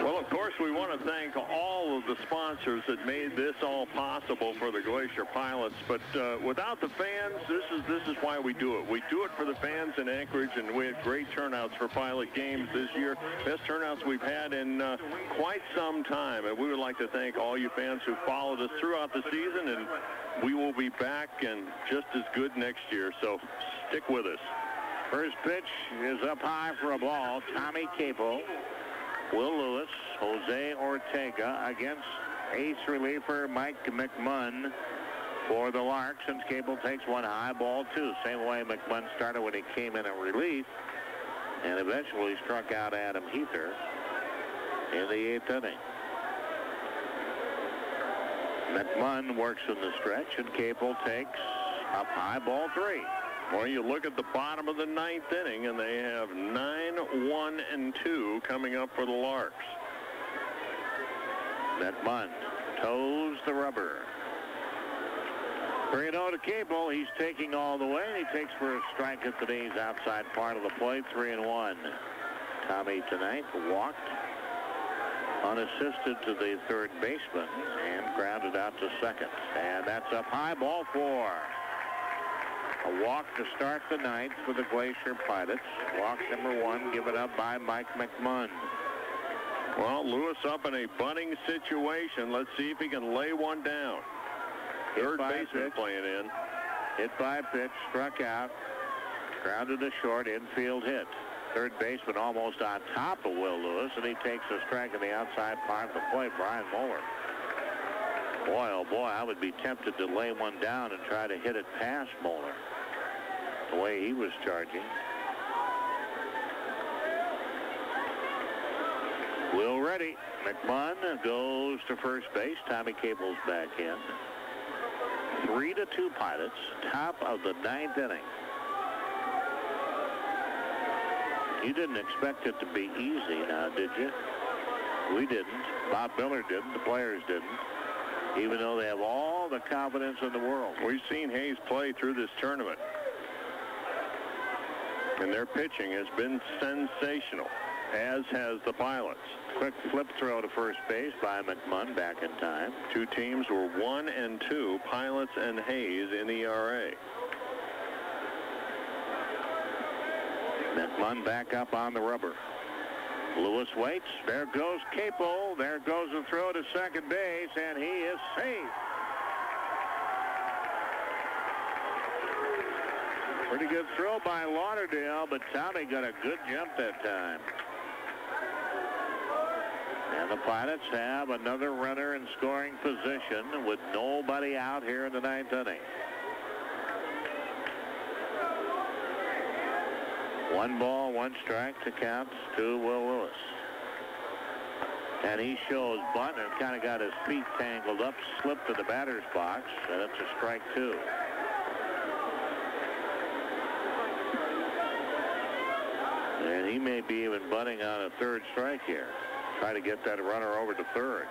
Well, of course, we want to thank all of the sponsors that made this all possible for the Glacier Pilots. But without the fans, this is why we do it. We do it for the fans in Anchorage, and we had great turnouts for Pilot games this year. Best turnouts we've had in quite some time. And we would like to thank all you fans who followed us throughout the season, and we will be back and just as good next year. So stick with us. First pitch is up high for a ball. Tommy Capel, Will Lewis, Jose Ortega against ace reliever Mike McMunn for the Larks. And Capel takes one high, ball two. Same way McMunn started when he came in at relief and eventually struck out Adam Heather in the 8th inning. McMunn works in the stretch, and Capel takes up high, ball three. Well, you look at the bottom of the 9th inning, and they have 9-1-2 coming up for the Larks. McMunn toes the rubber. 3-0 to Capel. He's taking all the way, and he takes for a strike at the knees outside part of the plate. 3-1. Tommy tonight walked unassisted to the third baseman and grounded out to second. And that's up high, ball four. A walk to start the ninth for the Glacier Pilots. Walk number one given up by Mike McMunn. Well, Lewis up in a bunting situation. Let's see if he can lay one down. Third baseman playing in. Hit by pitch, struck out, grounded to short, infield hit. Third baseman almost on top of Will Lewis, and he takes a strike in the outside part of the plate. Brian Moeller. Boy, oh boy, I would be tempted to lay one down and try to hit it past Moeller, the way he was charging. Will ready. McMunn goes to first base. Tommy Capel's back in. 3-2 Pilots, top of the 9th inning. You didn't expect it to be easy now, did you? We didn't. Bob Miller didn't. The players didn't. Even though they have all the confidence in the world. We've seen Hayes play through this tournament, and their pitching has been sensational, as has the Pilots. Quick flip throw to first base by McMunn, back in time. Two teams were 1-2, Pilots and Hayes in ERA. McMunn back up on the rubber. Lewis waits. There goes Capel. There goes the throw to second base, and he is safe. Pretty good throw by Lauderdale, but Tommy got a good jump that time. And the Pilots have another runner in scoring position with nobody out here in the 9th inning. 1 ball, 1 strike to count to Will Lewis. And he shows bunt and kind of got his feet tangled up, slipped to the batter's box, and it's a strike 2. And he may be even bunting on a third strike here. Try to get that runner over to third.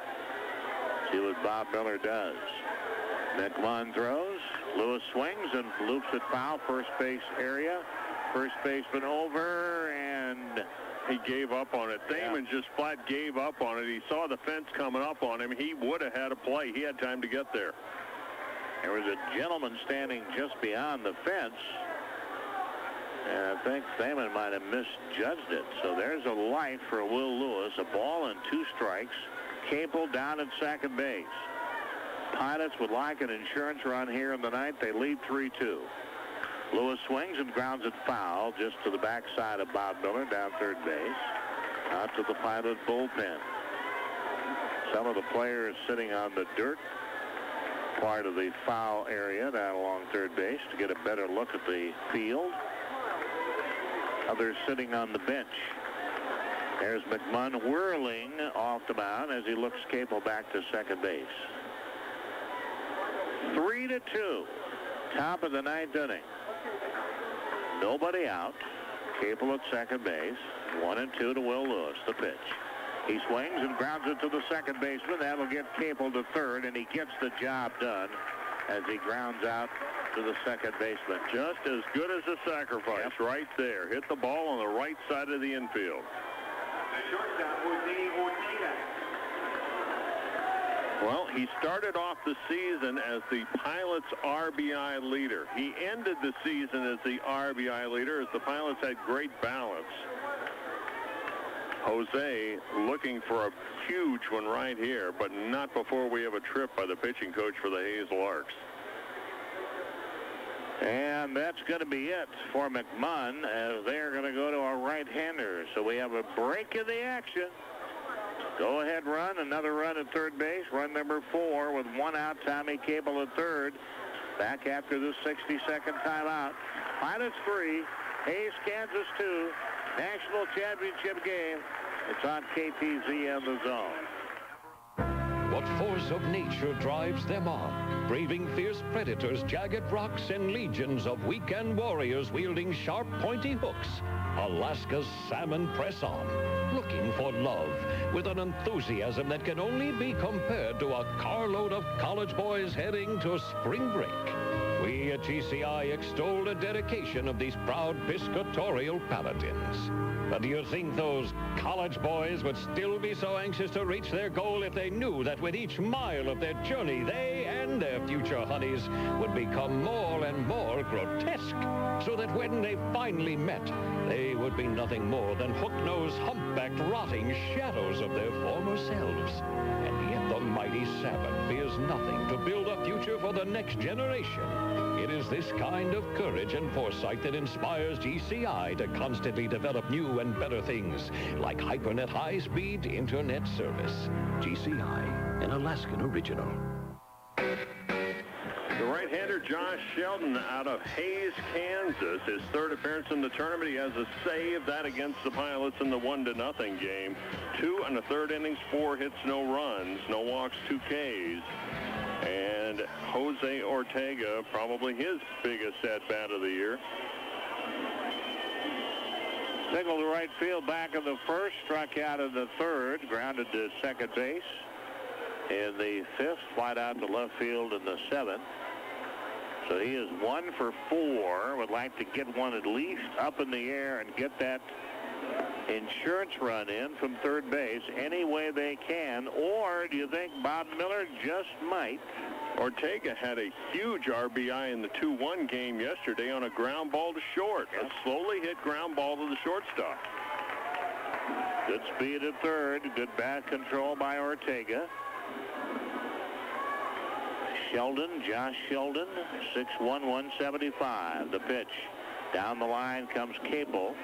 See what Bob Miller does. McMunn throws. Lewis swings and loops it foul, first base area. First baseman over, and he gave up on it. Thaman just flat gave up on it. He saw the fence coming up on him. He would have had a play. He had time to get there. There was a gentleman standing just beyond the fence, and I think Thaman might have misjudged it. So there's a light for Will Lewis. A ball and 2 strikes. Capel down at second base. Pilots would like an insurance run here in the 9th. They lead 3-2. Lewis swings and grounds it foul just to the backside of Bob Miller down third base. Out to the Pilot bullpen. Some of the players sitting on the dirt part of the foul area down along third base to get a better look at the field. Others sitting on the bench. There's McMunn whirling off the mound as he looks Capel back to second base. 3-2. Top of the 9th inning. Nobody out. Capel at second base. 1-2 to Will Lewis, the pitch. He swings and grounds it to the second baseman. That'll get Capel to third, and he gets the job done as he grounds out to the second baseman. Just as good as a sacrifice right there. Hit the ball on the right side of the infield. Shortstop, Jose Ortega. Well, he started off the season as the Pilots' RBI leader. He ended the season as the RBI leader as the Pilots had great balance. Jose looking for a huge one right here, but not before we have a trip by the pitching coach for the Hayes Larks. And that's going to be it for McMunn, as they're going to go to a right-hander. So we have a break in the action. Go ahead run, another run at third base, run number 4 with 1 out, Tommy Cable at third. Back after the 60-second timeout. Pilots 3, Hayes, Kansas 2, national championship game. It's on KTZ and the Zone. What force of nature drives them on? Braving fierce predators, jagged rocks, and legions of weekend warriors wielding sharp, pointy hooks. Alaska's salmon press on, looking for love with an enthusiasm that can only be compared to a carload of college boys heading to spring break. We at GCI extol the dedication of these proud piscatorial paladins. But do you think those college boys would still be so anxious to reach their goal if they knew that with each mile of their journey, they and their future honeys would become more and more grotesque, so that when they finally met, they would be nothing more than hook-nosed, humpbacked, rotting shadows of their former selves? And yet the mighty salmon fears nothing to build a future for the next generation. It is this kind of courage and foresight that inspires GCI to constantly develop new and better things, like HyperNet high-speed internet service. GCI, an Alaskan original. The right-hander Josh Sheldon out of Hayes, Kansas. His third appearance in the tournament. He has a save, that against the Pilots in the 1-0 game. 2 1/3 innings, 4 hits, no runs, no walks, 2 Ks. And Jose Ortega, probably his biggest at-bat of the year. Single to right field back in the first, struck out in the third, grounded to second base in the 5th, flied out to left field in the 7th. So he is 1 for 4. Would like to get one at least up in the air and get that insurance run in from third base any way they can. Or do you think Bob Miller just might? Ortega had a huge RBI in the 2-1 game yesterday on a ground ball to short. A slowly hit ground ball to the shortstop. Good speed at third. Good bat control by Ortega. Sheldon, Josh Sheldon, 6'1", 175. The pitch. Down the line comes Capel.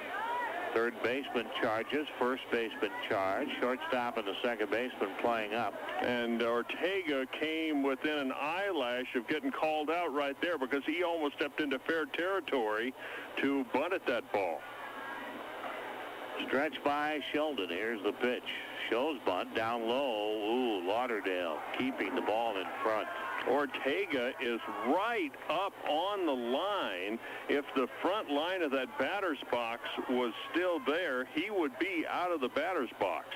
Third baseman charges. First baseman charge. Shortstop and the second baseman playing up. And Ortega came within an eyelash of getting called out right there because he almost stepped into fair territory to bunt at that ball. Stretch by Sheldon. Here's the pitch. Shows bunt down low. Ooh, Lauderdale keeping the ball in front. Ortega is right up on the line. If the front line of that batter's box was still there, he would be out of the batter's box.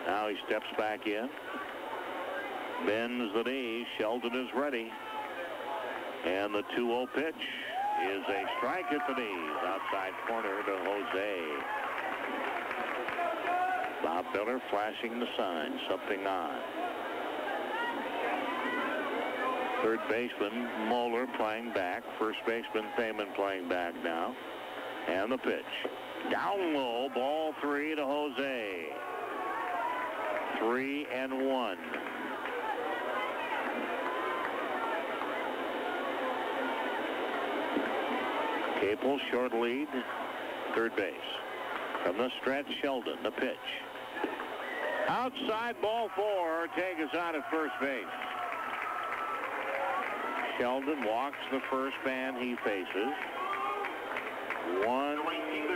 Now he steps back in. Bends the knee. Sheldon is ready. And the 2-0 pitch is a strike at the knees. Outside corner to Jose. Bob Miller flashing the sign. Something on. Third baseman Moeller playing back. First baseman Thayman playing back now. And the pitch. Down low. Ball 3 to Jose. 3-1. Capel short lead. Third base. From the stretch, Sheldon. The pitch. Outside, ball 4. Ortega's out at first base. Sheldon walks the first man he faces. One,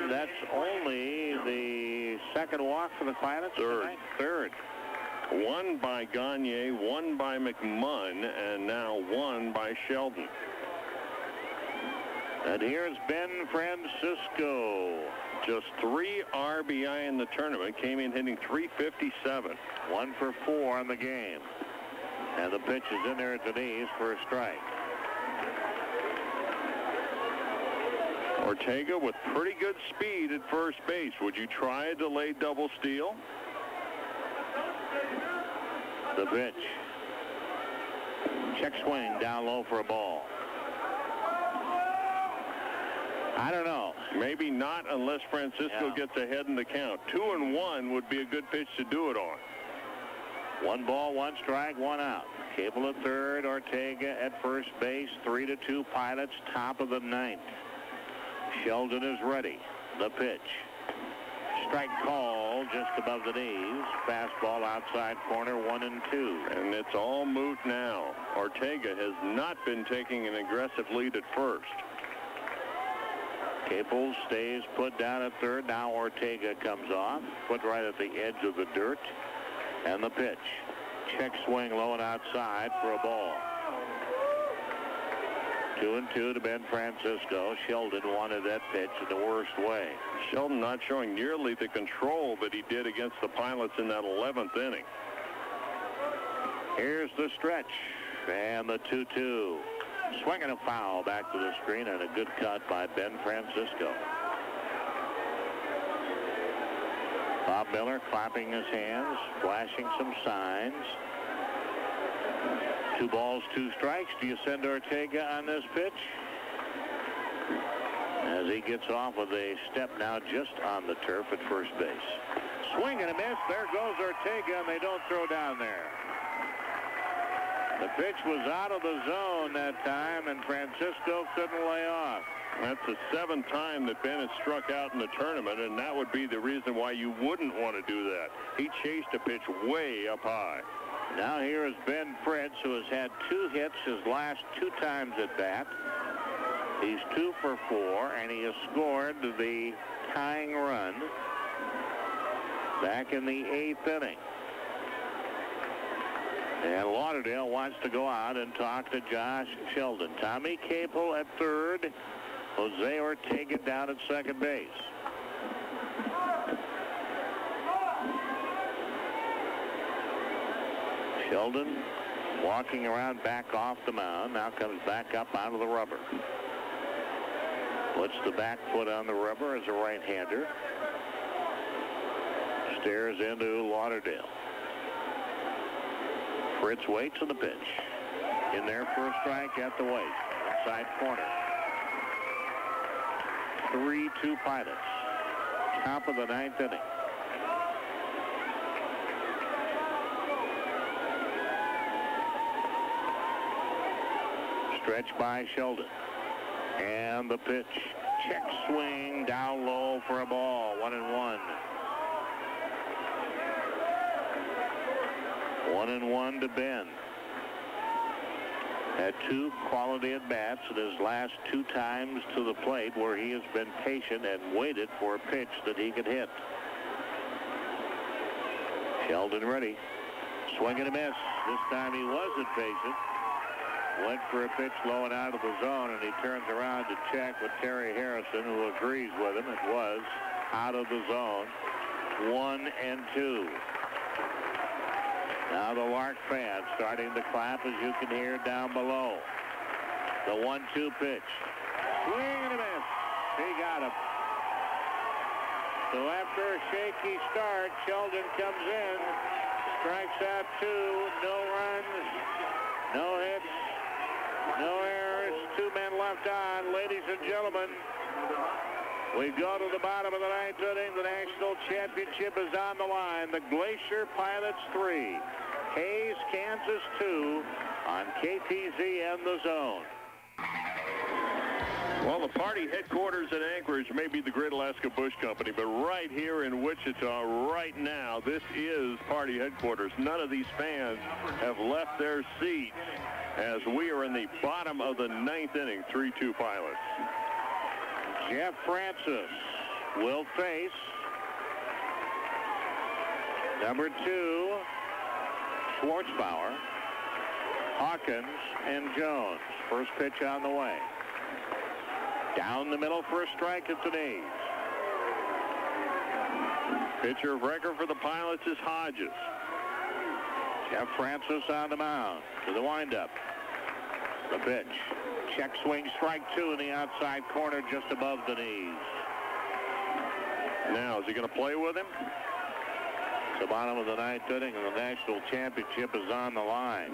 that's only the second walk for the Pilots. Third. One by Gagne, one by McMunn, and now one by Sheldon. And here's Ben Francisco. Just 3 RBI in the tournament. Came in hitting .357. 1 for 4 in the game. And the pitch is in there at the knees for a strike. Ortega with pretty good speed at first base. Would you try a delayed double steal? The pitch. Check swing down low for a ball. I don't know. Maybe not unless Francisco gets ahead in the count. 2-1 would be a good pitch to do it on. 1 ball, 1 strike, 1 out. Cable at third, Ortega at first base. 3-2 Pilots, top of the 9th. Sheldon is ready. The pitch. Strike call just above the knees. Fastball outside corner, 1-2. And it's all moot now. Ortega has not been taking an aggressive lead at first. Capel stays put down at third. Now Ortega comes off. Put right at the edge of the dirt. And the pitch. Check swing low and outside for a ball. 2-2 to Ben Francisco. Sheldon wanted that pitch in the worst way. Sheldon not showing nearly the control that he did against the Pilots in that 11th inning. Here's the stretch. And the 2-2. Swinging a foul back to the screen, and a good cut by Ben Francisco. Bob Miller clapping his hands, flashing some signs. 2 balls, 2 strikes. Do you send Ortega on this pitch? As he gets off with a step now just on the turf at first base. Swing and a miss. There goes Ortega, and they don't throw down there. The pitch was out of the zone that time, and Francisco couldn't lay off. That's the 7th time that Ben has struck out in the tournament, and that would be the reason why you wouldn't want to do that. He chased a pitch way up high. Now here is Ben Fritz, who has had 2 hits his last 2 times at bat. He's 2 for 4, and he has scored the tying run back in the 8th inning. And Lauderdale wants to go out and talk to Josh Sheldon. Tommy Capel at third. Jose Ortega down at second base. Sheldon walking around back off the mound. Now comes back up out of the rubber. Puts the back foot on the rubber as a right-hander. Stares into Lauderdale. Fritz waits on the pitch. In there for a strike at the weight. Inside corner. 3-2 Pilots. Top of the 9th inning. Stretch by Sheldon. And the pitch. Check swing down low for a ball. 1-1. 1-1 to Ben. Had 2 quality at-bats in his last 2 times to the plate where he has been patient and waited for a pitch that he could hit. Sheldon ready. Swing and a miss. This time he wasn't patient. Went for a pitch low and out of the zone, and he turns around to check with Terry Harrison, who agrees with him. It was out of the zone. 1-2. Now the Lark fans starting to clap, as you can hear down below. The 1-2 pitch. Swing and a miss. He got him. So after a shaky start, Sheldon comes in, strikes out 2, no runs, no hits, no errors, 2 men left on. Ladies and gentlemen, we go to the bottom of the 9th inning. The national championship is on the line. The Glacier Pilots 3, Hayes, Kansas 2 on KTZ and the Zone. Well, the party headquarters in Anchorage may be the Great Alaska Bush Company, but right here in Wichita, right now, this is party headquarters. None of these fans have left their seats as we are in the bottom of the 9th inning, 3-2 Pilots. Jeff Francis will face number 2, Schwartzbauer, Hawkins, and Jones. First pitch on the way. Down the middle for a strike at the knees. Pitcher of record for the Pilots is Hodges. Jeff Francis on the mound to the windup. The pitch. Check swing, strike 2 in the outside corner just above the knees. Now, is he going to play with him? The bottom of the ninth inning, and the national championship is on the line.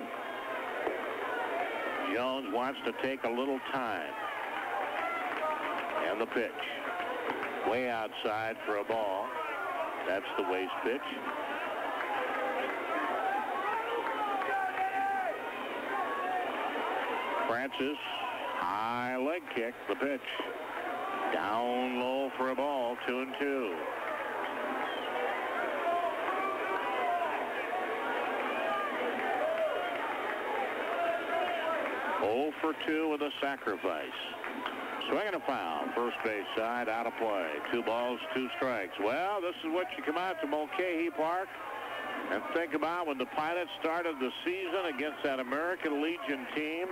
Jones wants to take a little time. And the pitch. Way outside for a ball. That's the waste pitch. Francis, high leg kick, the pitch. Down low for a ball, 2-2. For 2 with a sacrifice. Swinging a foul. First base side, out of play. 2 balls, 2 strikes. Well, this is what you come out to Mulcahy Park and think about when the Pilots started the season against that American Legion team.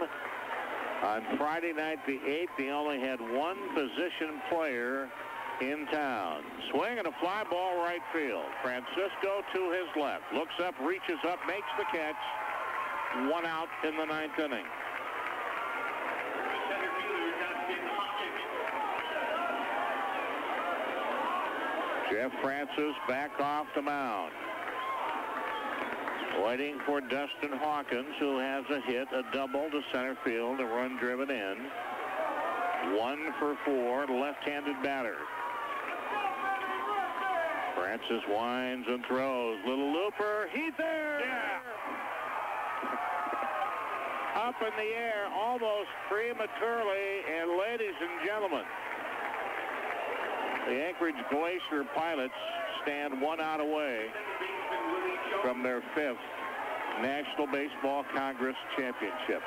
On Friday night, the 8th, they only had 1 position player in town. Swing and a fly ball right field. Francisco to his left. Looks up, reaches up, makes the catch. 1 out in the 9th inning. Jeff Francis back off the mound. Waiting for Dustin Hawkins, who has a hit, a double to center field, a run driven in. 1 for 4, left-handed batter. Francis winds and throws. Little looper, he's there! Yeah. Up in the air, almost prematurely, and ladies and gentlemen, the Anchorage Glacier Pilots stand 1 out away from their 5th National Baseball Congress Championship.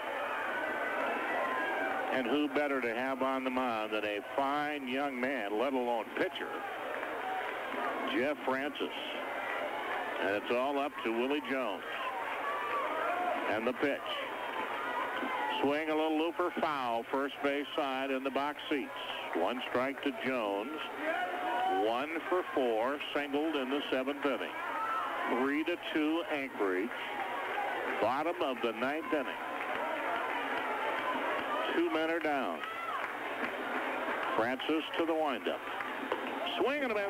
And who better to have on the mound than a fine young man, let alone pitcher, Jeff Francis. And it's all up to Willie Jones. And the pitch. Swing, a little looper, foul, first base side in the box seats. 1 strike to Jones. 1 for 4, singled in the 7th inning. 3-2 Anchorage. Bottom of the 9th inning. 2 men are down. Francis to the windup. Swing and a miss.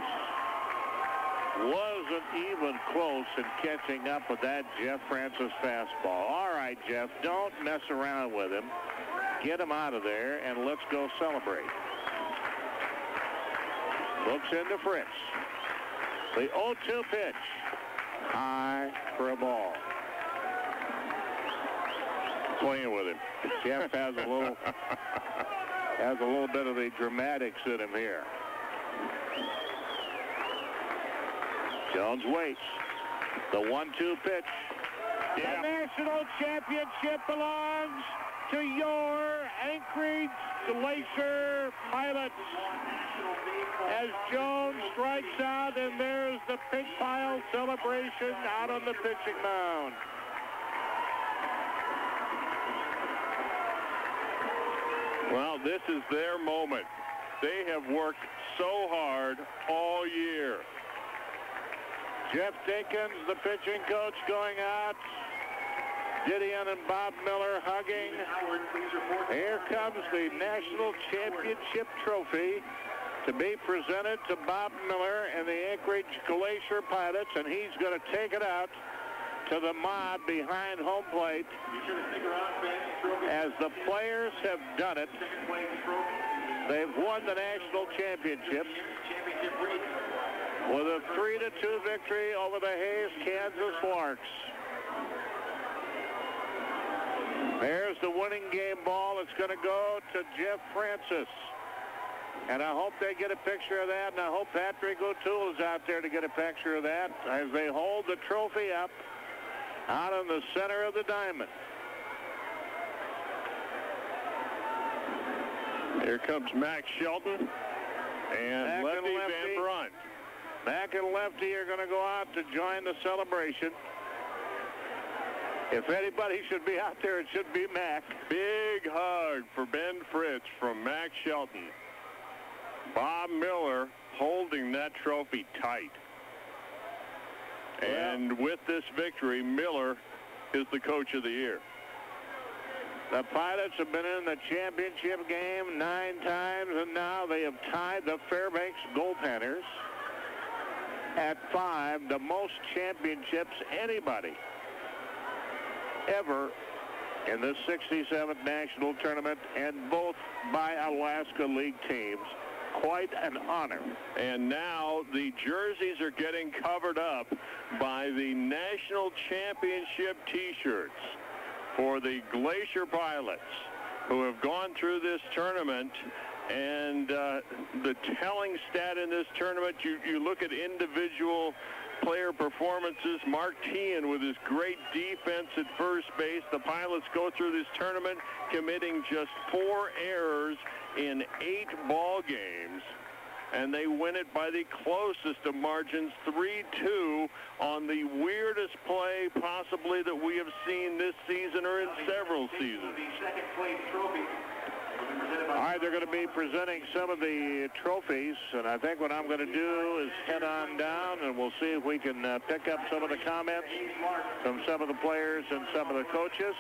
Wasn't even close in catching up with that Jeff Francis fastball. All right, Jeff, don't mess around with him. Get him out of there, and let's go celebrate. Looks into Fritz. The 0-2 pitch. High for a ball. Playing with him. Jeff has a little bit of the dramatics in him here. Jones waits. The 1-2 pitch. Yeah. The national championship belongs to your Anchorage Glacier Pilots. As Jones strikes out, and there's the pink pile celebration out on the pitching mound. Well, this is their moment. They have worked so hard all year. Jeff Dinkins, the pitching coach, going out. Gideon and Bob Miller hugging. Here comes the National Championship Trophy to be presented to Bob Miller and the Anchorage Glacier Pilots, and he's going to take it out to the mob behind home plate. As the players have done it, they've won the national championship with a 3-2 victory over the Hayes, Kansas Larks. There's the winning game ball. It's going to go to Jeff Francis. And I hope they get a picture of that, and I hope Patrick O'Toole is out there to get a picture of that as they hold the trophy up out in the center of the diamond. Here comes Max Shelton and Lefty Van Brunt. Mac and Lefty are going to go out to join the celebration. If anybody should be out there, it should be Mac. Big hug for Ben Fritz from Max Shelton. Bob Miller holding that trophy tight. And with this victory, Miller is the coach of the year. The Pilots have been in the championship game 9 times, and now they have tied the Fairbanks goaltenders. at 5, the most championships anybody ever in the 67th National Tournament, and both by Alaska League teams. Quite an honor. And now the jerseys are getting covered up by the National Championship T-shirts for the Glacier Pilots, who have gone through this tournament. And the telling stat in this tournament, you look at individual player performances. Mark Teahan with his great defense at first base. The Pilots go through this tournament committing just 4 errors in 8 ball games, and they win it by the closest of margins, 3-2, on the weirdest play possibly that we have seen this season or in several seasons. All right, they're going to be presenting some of the trophies, and I think what I'm going to do is head on down, and we'll see if we can pick up some of the comments from some of the players and some of the coaches.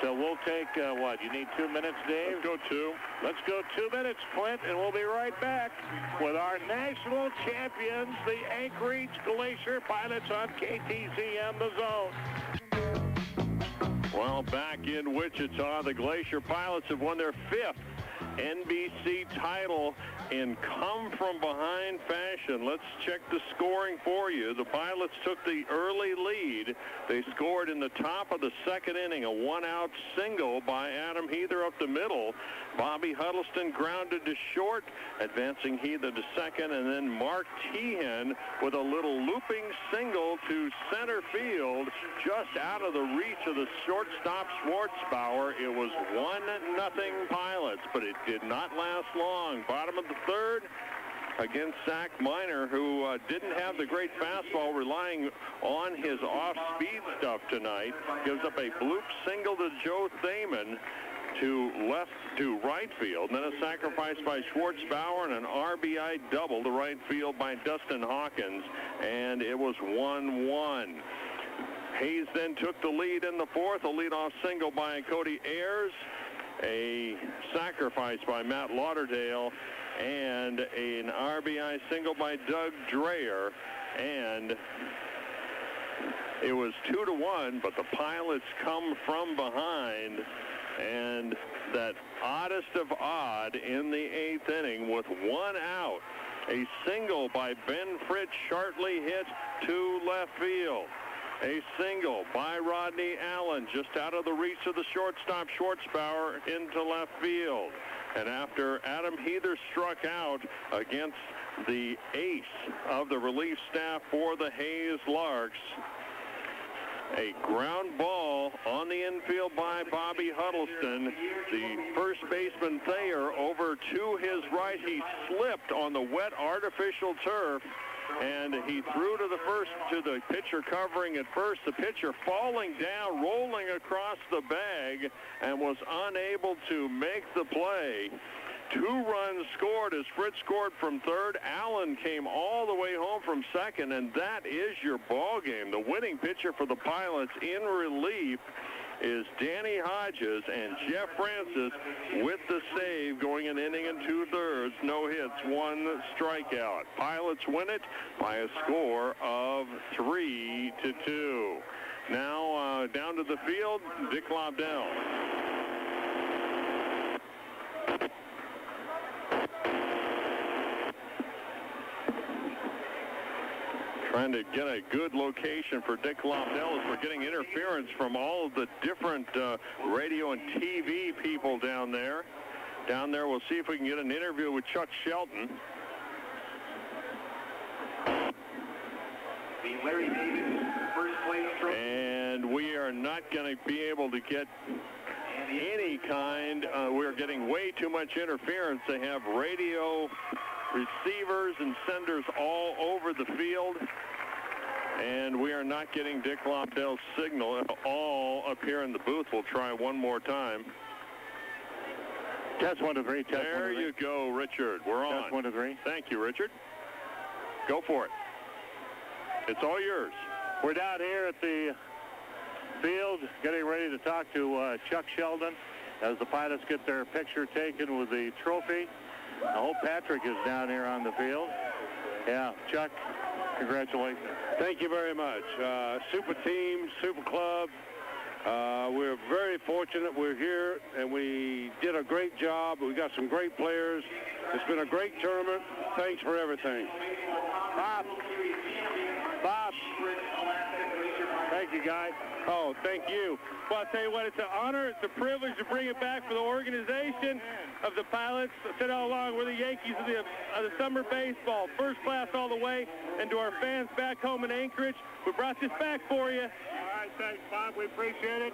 So we'll take, what, you need 2 minutes, Dave? Let's go 2. Let's go 2 minutes, Clint, and we'll be right back with our national champions, the Anchorage Glacier Pilots on KTCM, The Zone. Well, back in Wichita, the Glacier Pilots have won their 5th NBC title in come-from-behind fashion. Let's check the scoring for you. The Pilots took the early lead. They scored in the top of the second inning, a one-out single by Adam Heather up the middle. Bobby Huddleston grounded to short, advancing Heather to second, and then Mark Teahan with a little looping single to center field, just out of the reach of the shortstop Schwartzbauer. It was 1-0 Pilots, but it did not last long. Bottom of the third against Zach Miner, who didn't have the great fastball, relying on his off-speed stuff tonight. Gives up a bloop single to Joe Thaman to right field, and then a sacrifice by Schwartzbauer and an RBI double to right field by Dustin Hawkins, and it was 1-1. Hayes then took the lead in the fourth, a leadoff single by Cody Ayers, a sacrifice by Matt Lauderdale, and an RBI single by Doug Dreyer, and it was 2-1, but the Pilots come from behind, and that oddest of odd in the 8th inning with 1 out, a single by Ben Fritz, sharply hit to left field. A single by Rodney Allen, just out of the reach of the shortstop Schwartzbauer into left field. And after Adam Heather struck out against the ace of the relief staff for the Hayes Larks, a ground ball on the infield by Bobby Huddleston. The first baseman Thayer over to his right. He slipped on the wet artificial turf, and he threw to the pitcher covering at first. The pitcher falling down, rolling across the bag, and was unable to make the play. 2 runs scored as Fritz scored from third. Allen came all the way home from second, and that is your ball game. The winning pitcher for the Pilots in relief is Danny Hodges, and Jeff Francis with the save, going an inning and 2/3, no hits, 1 strikeout. Pilots win it by a score of 3-2. Now down to the field, Dick Lobdell. Trying to get a good location for Dick Lobdell as we're getting interference from all of the different radio and TV people down there. We'll see if we can get an interview with Chuck Shelton. Larry Davis, first place trophy. And we are not going to be able to get any kind. We're getting way too much interference. They have radio receivers and senders all over the field, and we are not getting Dick Lobdell's signal at all up here in the booth. We'll try one more time. Test 1 to 3. Test there 1 to 3. you go, Richard. We're on. Test 1 to 3. Thank you, Richard. Go for it. It's all yours. We're down here at the field getting ready to talk to Chuck Sheldon as the Pilots get their picture taken with the trophy. I hope Patrick is down here on the field. Yeah, Chuck, Congratulations. Thank you very much. Super team, super club. We're very fortunate we're here, and we did a great job. We got some great players. It's been a great tournament. Thanks for everything. Bob. Thank you, guys. Oh, thank you. Well, I'll tell you what, it's an honor, it's a privilege to bring it back for the organization of the Pilots. I said all along, we're the Yankees of the summer baseball, first class all the way, and to our fans back home in Anchorage, we brought this back for you. All right, thanks, Bob. We appreciate it.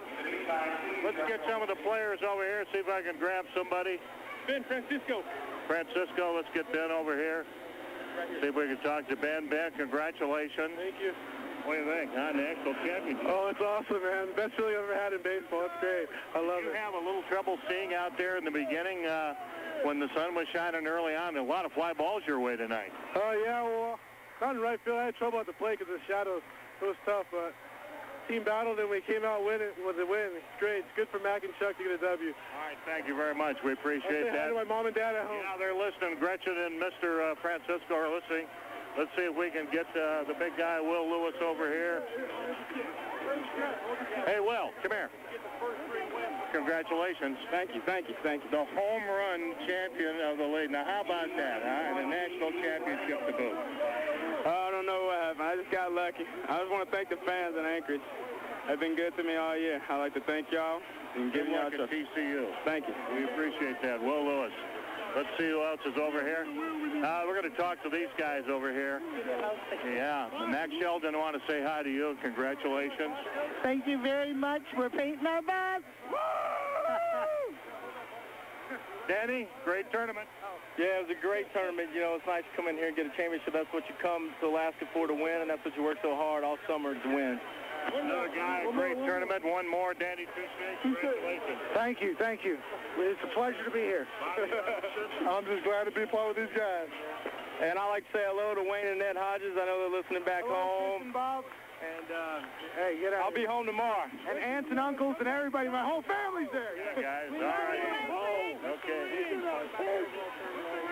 Let's get some of the players over here, see if I can grab somebody. Ben, Francisco, let's get Ben over here. See if we can talk to Ben. Ben, congratulations. Thank you. What do you think, huh? National championship. Oh, it's awesome, man. Best feeling I've ever had in baseball. It's great. I love it. You have a little trouble seeing out there in the beginning when the sun was shining early on. A lot of fly balls your way tonight. Oh, yeah, well, not in right field. I had trouble at the plate because of the shadows. It was tough, but team battled and we came out with a win. It's great. It's good for Mac and Chuck to get a W. All right, thank you very much. We appreciate that. Hi to my mom and dad at home. Yeah, they're listening. Gretchen and Mr. Francisco are listening. Let's see if we can get the big guy, Will Lewis, over here. Hey, Will, come here. Congratulations. Thank you. The home run champion of the league. Now, how about that, huh? And the national championship to boot. I don't know what happened. I just got lucky. I just want to thank the fans in Anchorage. They've been good to me all year. I'd like to thank y'all and give y'all a Good luck at TCU. Thank you. We appreciate that. Will Lewis. Let's see who else is over here. We're going to talk to these guys over here. Yeah, Max Sheldon, I want to say hi to you. Congratulations. Thank you very much. We're painting our bus. Danny, great tournament. Yeah, it was a great tournament. You know, it's nice to come in here and get a championship. That's what you come to Alaska for, to win, and that's what you work so hard all summer to win. Another guy, great tournament. One more, Danny Touche. Congratulations. Thank you. It's a pleasure to be here. I'm just glad to be part of these guys. And I'd like to say hello to Wayne and Ned Hodges. I know they're listening back home. Bob. And, hey, get out. I'll be home tomorrow. And aunts and uncles and everybody. My whole family's there. Yeah, guys. All right. Okay.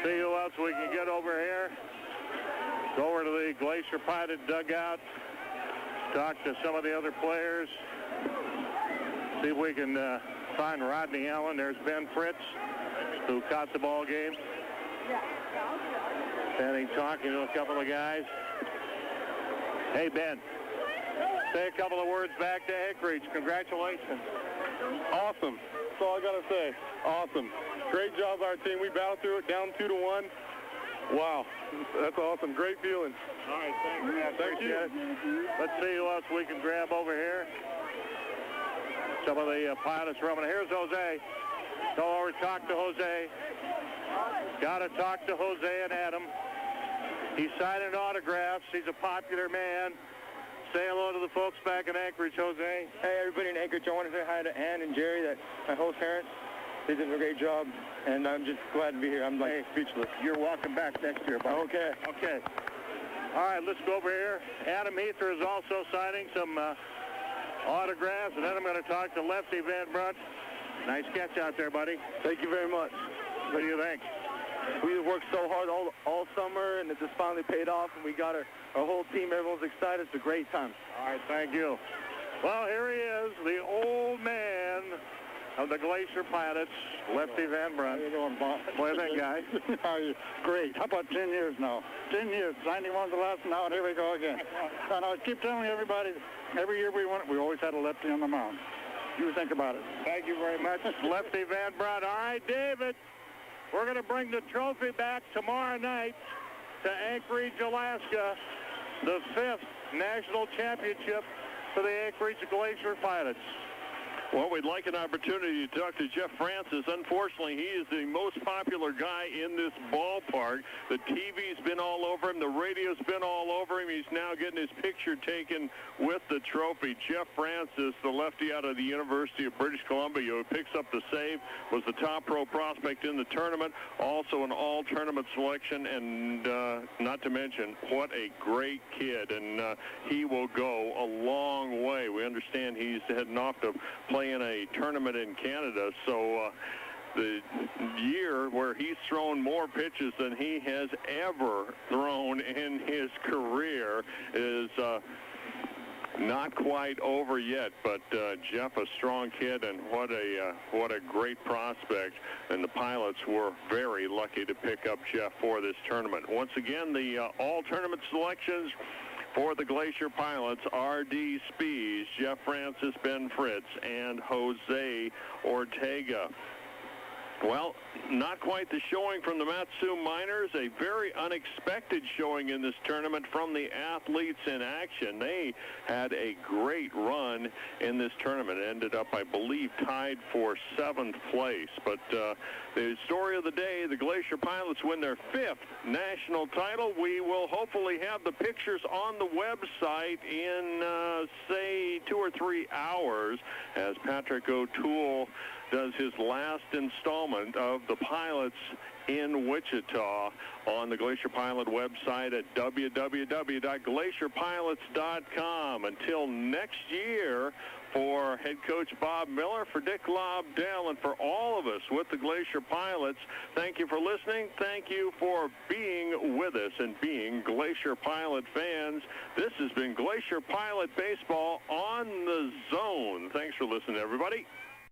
See who else we can get over here. Go over to the Glacier Pilot dugout. Talk to some of the other players. See if we can find Rodney Allen. There's Ben Fritz, who caught the ball game. And he's talking to a couple of guys. Hey, Ben, say a couple of words back to Anchorage. Congratulations. Awesome. That's all I got to say. Awesome. Great job, our team. We battled through it, down 2-1. Wow. That's awesome. Great feeling. All right, thanks, man. Thank you. Let's see who else we can grab over here. Some of the pilots roaming. Here's Jose. Go over, talk to Jose. Got to talk to Jose and Adam. He's signing autographs. He's a popular man. Say hello to the folks back in Anchorage, Jose. Hey, everybody in Anchorage. I want to say hi to Ann and Jerry, my host parents. They did a great job, and I'm just glad to be here. I'm speechless. You're welcome back next year, buddy. Okay. All right, let's go over here. Adam Heather is also signing some autographs, and then I'm going to talk to Lefty Van Brunt. Nice catch out there, buddy. Thank you very much. What do you think? We worked so hard all summer, and it just finally paid off, and we got our whole team. Everyone's excited. It's a great time. All right, thank you. Well, here he is, the old man of the Glacier Pilots, Lefty Van Brunt. How you doing, Bob? What do you think, guys? How are you? Great. How about 10 years now? 10 years. 91's the last, now, and here we go again. And I keep telling everybody, every year we won it, we always had a lefty on the mound. You think about it. Thank you very much, Lefty Van Brunt. All right, David, we're going to bring the trophy back tomorrow night to Anchorage, Alaska, the 5th national championship for the Anchorage Glacier Pilots. Well, we'd like an opportunity to talk to Jeff Francis. Unfortunately, he is the most popular guy in this ballpark. The TV's been all over him. The radio's been all over him. He's now getting his picture taken with the trophy. Jeff Francis, the lefty out of the University of British Columbia, who picks up the save, was the top pro prospect in the tournament, also an all-tournament selection, and not to mention, what a great kid. And he will go a long way. We understand he's heading off to play in a tournament in Canada, so the year where he's thrown more pitches than he has ever thrown in his career is not quite over yet, but Jeff, a strong kid, and what a great prospect. And the Pilots were very lucky to pick up Jeff for this tournament. Once again, the all-tournament selections for the Glacier Pilots: R.D. Spies, Jeff Francis, Ben Fritz, and Jose Ortega. Well, not quite the showing from the Matsu Miners. A very unexpected showing in this tournament from the athletes in action. They had a great run in this tournament. Ended up, I believe, tied for 7th place. But the story of the day, the Glacier Pilots win their 5th national title. We will hopefully have the pictures on the website in, say, 2 or 3 hours as Patrick O'Toole does his last installment of the Pilots in Wichita on the Glacier Pilot website at www.glacierpilots.com. Until next year, for head coach Bob Miller, for Dick Lobdell, and for all of us with the Glacier Pilots, thank you for listening. Thank you for being with us and being Glacier Pilot fans. This has been Glacier Pilot Baseball on the Zone. Thanks for listening, everybody.